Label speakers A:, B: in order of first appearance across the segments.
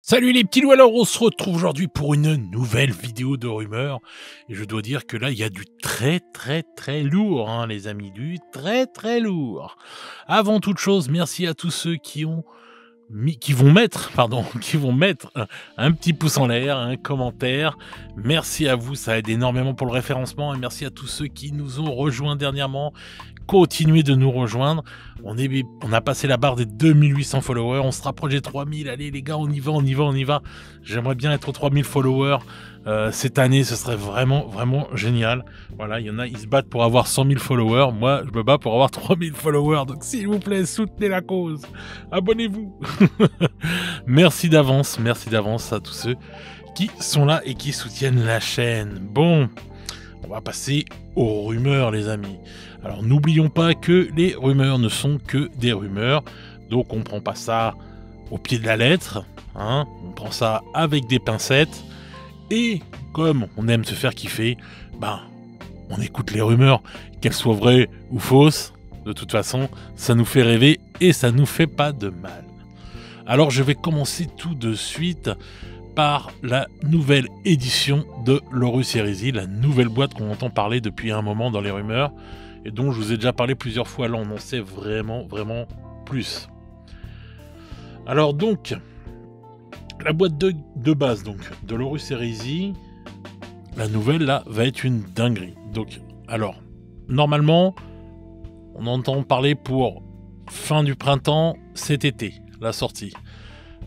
A: Salut les petits loups, alors on se retrouve aujourd'hui pour une nouvelle vidéo de rumeurs. Et je dois dire que là, il y a du très lourd, hein, les amis, du très lourd. Avant toute chose, merci à tous ceux qui vont mettre, pardon, qui vont mettre un petit pouce en l'air, un commentaire. Merci à vous, ça aide énormément pour le référencement. Et merci à tous ceux qui nous ont rejoints dernièrement. Continuez de nous rejoindre. On a passé la barre des 2800 followers. On se rapproche des 3000. Allez les gars, on y va. J'aimerais bien être aux 3000 followers cette année. Ce serait vraiment génial. Voilà, il y en a, ils se battent pour avoir 100 000 followers. Moi, je me bats pour avoir 3000 followers. Donc s'il vous plaît, soutenez la cause. Abonnez-vous. Merci d'avance à tous ceux qui sont là et qui soutiennent la chaîne. Bon, on va passer aux rumeurs, les amis. Alors n'oublions pas que les rumeurs ne sont que des rumeurs, donc on prend pas ça au pied de la lettre, hein, on prend ça avec des pincettes, et comme on aime se faire kiffer, ben on écoute les rumeurs, qu'elles soient vraies ou fausses, de toute façon ça nous fait rêver et ça nous fait pas de mal. Alors je vais commencer tout de suite par la nouvelle édition de l'Horus Heresy, la nouvelle boîte qu'on entend parler depuis un moment dans les rumeurs, et dont je vous ai déjà parlé plusieurs fois. Là on en sait vraiment plus. Alors donc, la boîte de base donc de l'Horus Heresy, la nouvelle là va être une dinguerie. Donc, alors, normalement, on entend parler pour fin du printemps, cet été, la sortie.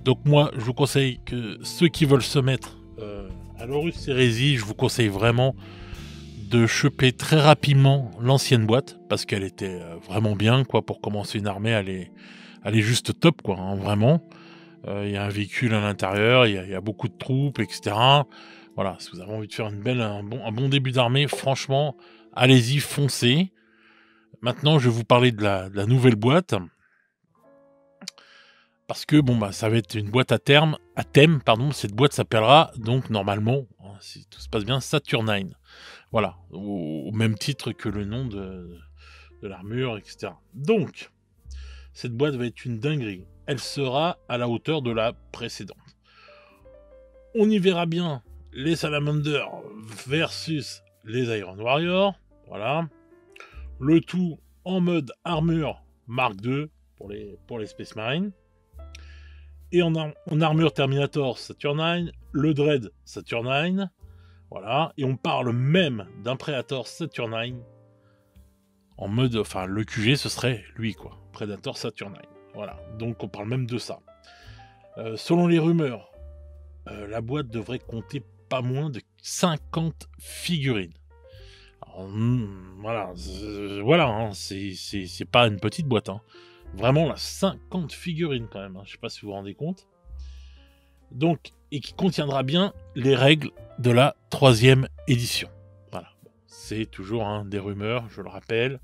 A: Donc moi, je vous conseille que ceux qui veulent se mettre à l'Horus Heresy, je vous conseille vraiment de choper très rapidement l'ancienne boîte, parce qu'elle était vraiment bien, quoi, pour commencer une armée, elle est juste top, quoi, hein, vraiment. Il y a un véhicule à l'intérieur, il y a beaucoup de troupes, etc. Voilà, si vous avez envie de faire un bon début d'armée, franchement, allez-y, foncez. Maintenant, je vais vous parler de la nouvelle boîte, parce que bon bah ça va être une boîte à thème, pardon. Cette boîte s'appellera donc normalement, si tout se passe bien, Saturnine. Voilà, au même titre que le nom de l'armure, etc. Donc, cette boîte va être une dinguerie. Elle sera à la hauteur de la précédente. On y verra bien les Salamanders versus les Iron Warriors. Voilà. Le tout en mode armure Mark II pour les Space Marines. Et en armure Terminator Saturnine, le Dread Saturnine. Voilà, et on parle même d'un Predator Saturnine en mode, enfin le QG ce serait lui quoi, Predator Saturnine. Voilà, donc on parle même de ça. Selon les rumeurs, la boîte devrait compter pas moins de 50 figurines. Alors, voilà, hein, c'est pas une petite boîte, hein. Vraiment là, 50 figurines quand même, hein. Je sais pas si vous vous rendez compte. Donc, et qui contiendra bien les règles de la 3e édition. Voilà, c'est toujours des rumeurs, je le rappelle,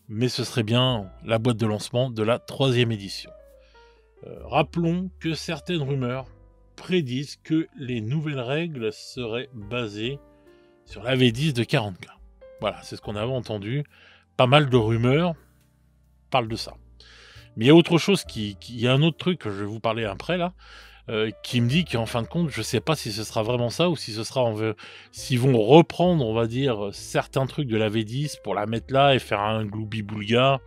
A: mais ce serait bien la boîte de lancement de la 3e édition. Rappelons que certaines rumeurs prédisent que les nouvelles règles seraient basées sur la V10 de 40K. Voilà, c'est ce qu'on avait entendu. Pas mal de rumeurs parlent de ça. Mais il y a autre chose il y a un autre truc que je vais vous parler après là, qui me dit qu'en fin de compte, je sais pas si ce sera vraiment ça ou si ce sera s'ils vont reprendre, on va dire, certains trucs de la V10 pour la mettre là et faire un gloubi-boulga.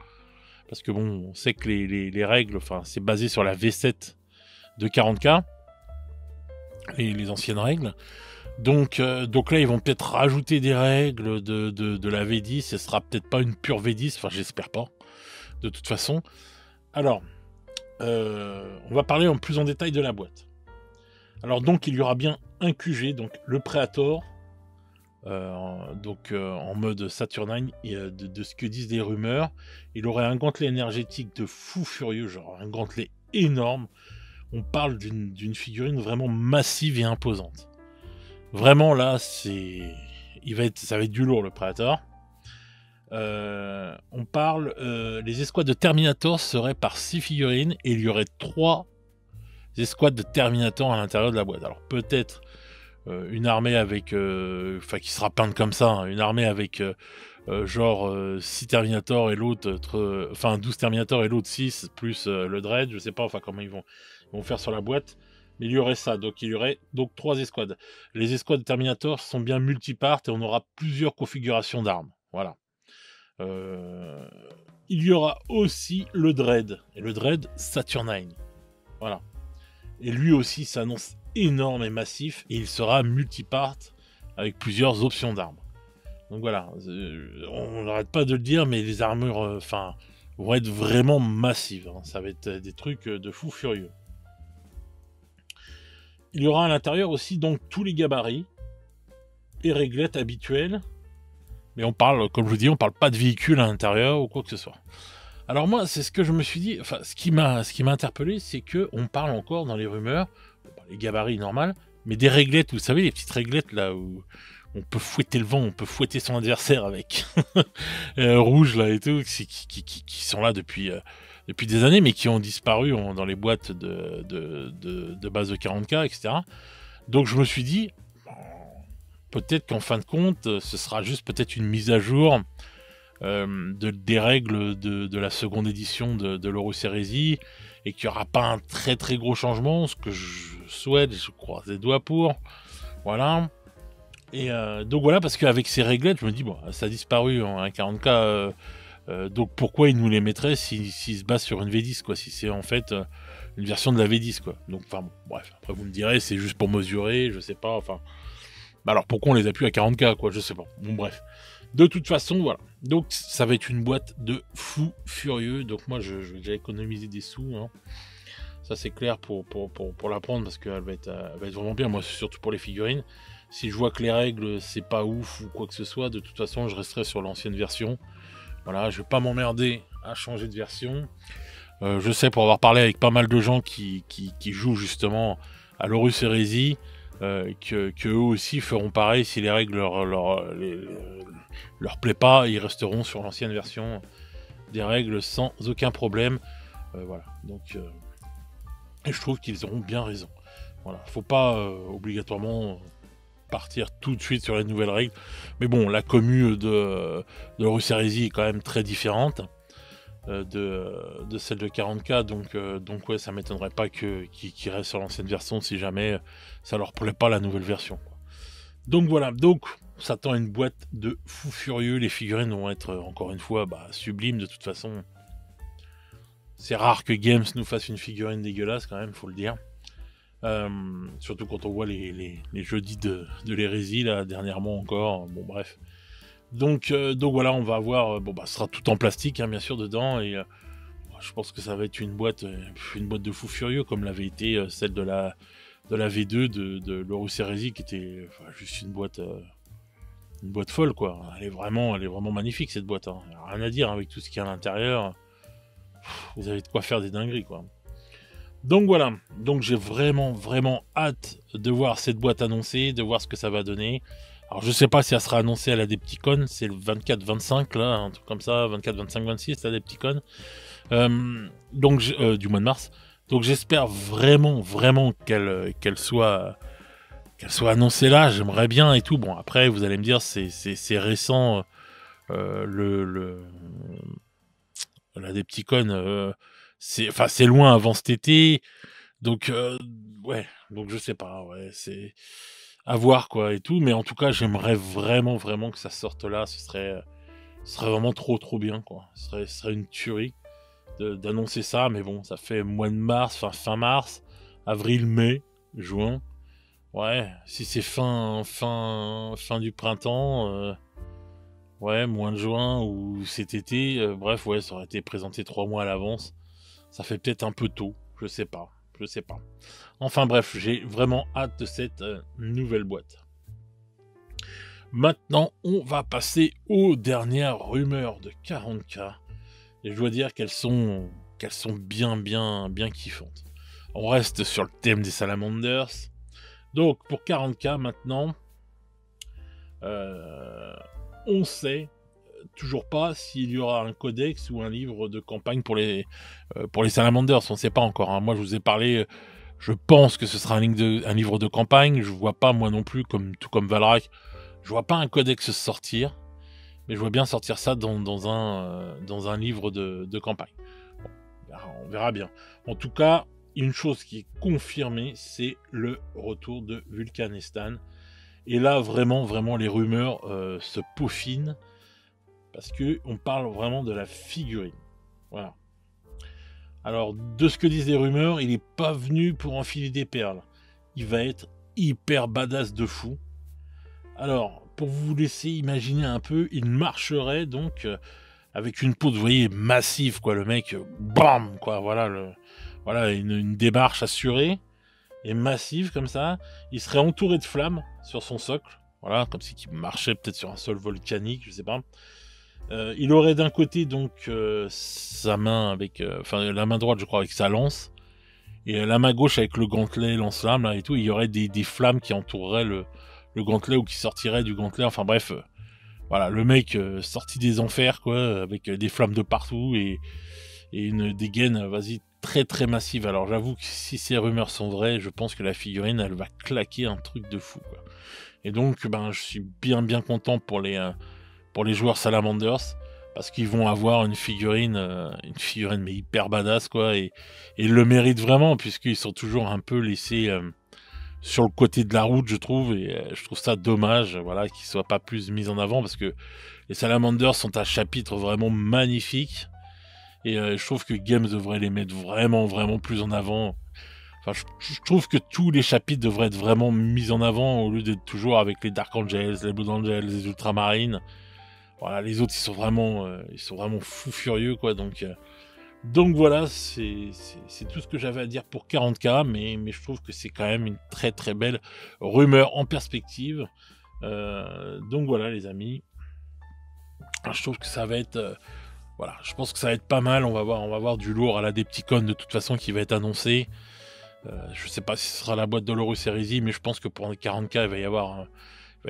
A: Parce que bon, on sait que les règles, enfin, c'est basé sur la V7 de 40K, les anciennes règles. Donc là, ils vont peut-être rajouter des règles de la V10. Ce sera peut-être pas une pure V10, enfin, j'espère pas, de toute façon. Alors, on va parler en plus en détail de la boîte. Alors donc il y aura bien un QG, donc le Predator, en mode Saturnine, et, de ce que disent les rumeurs, il aurait un gantelet énergétique de fou furieux, genre un gantelet énorme. On parle d'une figurine vraiment massive et imposante. Vraiment là, ça va être du lourd le Predator. On parle, les escouades de Terminator seraient par 6 figurines et il y aurait 3 escouades de Terminator à l'intérieur de la boîte. Alors peut-être une armée avec, qui sera peinte comme ça, hein, une armée avec 6 Terminator et l'autre, 12 Terminator et l'autre 6 plus le Dread, je sais pas, enfin comment ils vont faire sur la boîte. Mais il y aurait ça, donc il y aurait donc 3 escouades. Les escouades Terminator sont bien multipart et on aura plusieurs configurations d'armes. Voilà. Euh, Il y aura aussi le Dread. Et le Dread Saturnine. Voilà. Et lui aussi s'annonce énorme et massif. Et il sera multipart avec plusieurs options d'armes. Donc voilà. On n'arrête pas de le dire, mais les armures vont être vraiment massives. Hein. Ça va être des trucs de fou furieux. Il y aura à l'intérieur aussi donc tous les gabarits et réglettes habituelles. Mais on parle, comme je vous dis, on parle pas de véhicule à l'intérieur ou quoi que ce soit. Alors moi, c'est ce que je me suis dit, enfin, ce qui m'a interpellé, c'est que on parle encore dans les rumeurs, les gabarits normales, mais des réglettes, vous savez, les petites réglettes là où on peut fouetter le vent, on peut fouetter son adversaire avec rouge là et tout, qui sont là depuis des années, mais qui ont disparu dans les boîtes de base de 40K, etc. Donc je me suis dit, peut-être qu'en fin de compte, ce sera juste peut-être une mise à jour des règles de la seconde édition de l'Horus Heresy, et qu'il n'y aura pas un très très gros changement, ce que je souhaite, je croise les doigts pour. Voilà. Et donc voilà, parce qu'avec ces réglettes, je me dis, bon, ça a disparu en 40K, donc pourquoi ils nous les mettraient s'ils se basent sur une V10, quoi, si c'est en fait une version de la V10, quoi. Donc, enfin, bon, bref, après vous me direz, c'est juste pour mesurer, je sais pas, enfin... Bah alors pourquoi on les appuie à 40K, quoi, je sais pas. Bon, bref. De toute façon, voilà. Donc ça va être une boîte de fou furieux. Donc moi, je vais déjà économiser des sous. Hein. Ça c'est clair pour la prendre, parce qu'elle va être vraiment bien. Moi, c'est surtout pour les figurines. Si je vois que les règles, c'est pas ouf ou quoi que ce soit, de toute façon, je resterai sur l'ancienne version. Voilà, je vais pas m'emmerder à changer de version. Je sais, pour avoir parlé avec pas mal de gens qui jouent justement à l'Horus Heresy, que eux aussi feront pareil. Si les règles leur plaît pas, ils resteront sur l'ancienne version des règles sans aucun problème. Voilà. Donc, et je trouve qu'ils auront bien raison. Voilà. Faut pas obligatoirement partir tout de suite sur les nouvelles règles. Mais bon, la commu de l'Horus Heresy est quand même très différente de celle de 40K, donc ouais, ça m'étonnerait pas qu'ils restent sur l'ancienne version si jamais ça leur plaît pas la nouvelle version, quoi. Donc voilà, donc on s'attend à une boîte de fou furieux. Les figurines vont être encore une fois sublimes. De toute façon, c'est rare que Games nous fasse une figurine dégueulasse, quand même, faut le dire. Surtout quand on voit les jeudis de l'hérésie là dernièrement encore. Bon, bref. Donc voilà, on va avoir, ce sera tout en plastique, hein, bien sûr, dedans, et je pense que ça va être une boîte de fou furieux, comme l'avait été celle de la V2 de l'Horus Heresy, qui était juste une boîte folle, quoi. Elle est vraiment magnifique, cette boîte, hein. Rien à dire, hein, avec tout ce qu'il y a à l'intérieur. Vous avez de quoi faire des dingueries, quoi. Donc voilà, donc j'ai vraiment hâte de voir cette boîte annoncée, de voir ce que ça va donner. Alors je sais pas si elle sera annoncée à la Adepticon, c'est le 24-25 là, un truc comme ça, 24-25-26 la Adepticon, du mois de mars. Donc j'espère vraiment qu'elle soit annoncée là, j'aimerais bien et tout. Bon, après vous allez me dire, c'est récent, l'Adepticon, c'est loin avant cet été, donc ouais, donc je sais pas, ouais, c'est à voir, quoi, et tout, mais en tout cas j'aimerais vraiment que ça sorte là. Ce serait vraiment trop bien, quoi. Ce serait une tuerie d'annoncer ça, mais bon, ça fait mois de mars, fin mars, avril, mai, juin. Ouais, si c'est fin du printemps, ouais, mois de juin ou cet été, bref, ouais, ça aurait été présenté 3 mois à l'avance. Ça fait peut-être un peu tôt, je sais pas. Enfin bref, j'ai vraiment hâte de cette nouvelle boîte. Maintenant, on va passer aux dernières rumeurs de 40K. Et je dois dire qu'elles sont bien kiffantes. On reste sur le thème des Salamanders. Donc pour 40K maintenant, on sait toujours pas s'il y aura un codex ou un livre de campagne pour les Salamanders. On ne sait pas encore, hein. Moi je vous ai parlé, je pense que ce sera un livre de campagne. Je vois pas, moi non plus, tout comme Valrak, je vois pas un codex sortir, mais je vois bien sortir ça dans un livre de campagne. Bon, on verra bien. En tout cas, une chose qui est confirmée, c'est le retour de Vulcanistan. Et là, vraiment, les rumeurs se peaufinent parce que on parle vraiment de la figurine. Voilà. Alors, de ce que disent les rumeurs, il n'est pas venu pour enfiler des perles. Il va être hyper badass de fou. Alors, pour vous laisser imaginer un peu, il marcherait donc avec une peau, vous voyez, massive, quoi. Le mec, bam, quoi. Voilà, une démarche assurée et massive comme ça. Il serait entouré de flammes sur son socle. Voilà, comme si il marchait peut-être sur un sol volcanique, je sais pas. Il aurait d'un côté donc sa main avec, enfin la main droite, je crois, avec sa lance, et la main gauche avec le gantelet lance-flamme là et tout. Il y aurait des flammes qui entoureraient le gantelet ou qui sortiraient du gantelet. Enfin bref, voilà, le mec sorti des enfers quoi, avec des flammes de partout et une dégaine, vas-y, très très massive. Alors j'avoue que si ces rumeurs sont vraies, je pense que la figurine elle va claquer un truc de fou quoi. Et donc ben je suis bien content pour les joueurs Salamanders, parce qu'ils vont avoir une figurine mais hyper badass quoi, et ils le méritent vraiment puisqu'ils sont toujours un peu laissés sur le côté de la route, je trouve, et je trouve ça dommage, voilà, qu'ils soient pas plus mis en avant, parce que les Salamanders sont un chapitre vraiment magnifique, et je trouve que Games devrait les mettre vraiment plus en avant. Enfin, je trouve que tous les chapitres devraient être vraiment mis en avant au lieu d'être toujours avec les Dark Angels, les Blood Angels, les Ultramarines. Voilà, les autres ils sont vraiment fous furieux quoi. Donc voilà, c'est tout ce que j'avais à dire pour 40K, mais je trouve que c'est quand même une très très belle rumeur en perspective. Donc voilà les amis, je trouve que ça va être voilà, je pense que ça va être pas mal. On va voir du lourd à la Adepticon de toute façon qui va être annoncé. Je sais pas si ce sera la boîte de l'Horus Heresy, mais je pense que pour les 40K il va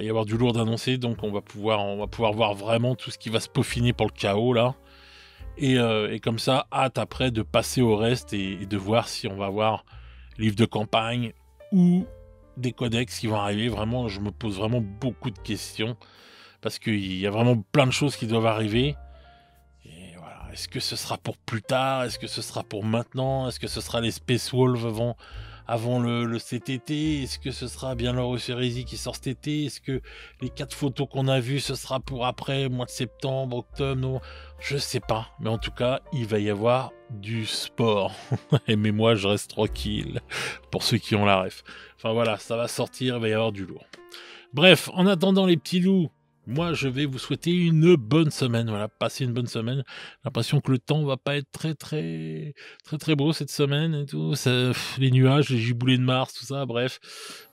A: y avoir du lourd d'annoncé, donc on va pouvoir voir vraiment tout ce qui va se peaufiner pour le chaos là. Et comme ça, hâte après de passer au reste et de voir si on va avoir livre de campagne ou des codex qui vont arriver. Vraiment, je me pose vraiment beaucoup de questions parce qu'il y a vraiment plein de choses qui doivent arriver. Et voilà, est-ce que ce sera pour plus tard? Est-ce que ce sera pour maintenant? Est-ce que ce sera les Space Wolves avant le CTT? Est-ce que ce sera bien l'Horus Heresy qui sort cet été? Est-ce que les 4 photos qu'on a vues, ce sera pour après, mois de septembre, octobre, non? Je sais pas. Mais en tout cas, il va y avoir du sport. Mais moi, je reste tranquille. Pour ceux qui ont la ref. Enfin voilà, ça va sortir, il va y avoir du lourd. Bref, en attendant les petits loups, moi, je vais vous souhaiter une bonne semaine. Voilà, passez une bonne semaine. J'ai l'impression que le temps va pas être très beau cette semaine et tout. Ça, les nuages, les giboulées de Mars, tout ça, bref.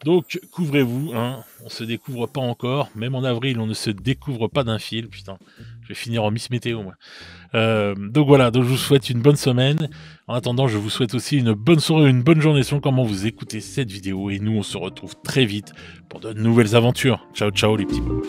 A: Donc, couvrez-vous, hein. On se découvre pas encore. Même en avril, on ne se découvre pas d'un fil. Putain, je vais finir en Miss Météo, moi. Donc voilà, donc je vous souhaite une bonne semaine. En attendant, je vous souhaite aussi une bonne soirée, une bonne journée selon comment vous écoutez cette vidéo. Et nous, on se retrouve très vite pour de nouvelles aventures. Ciao, ciao les petits bouts.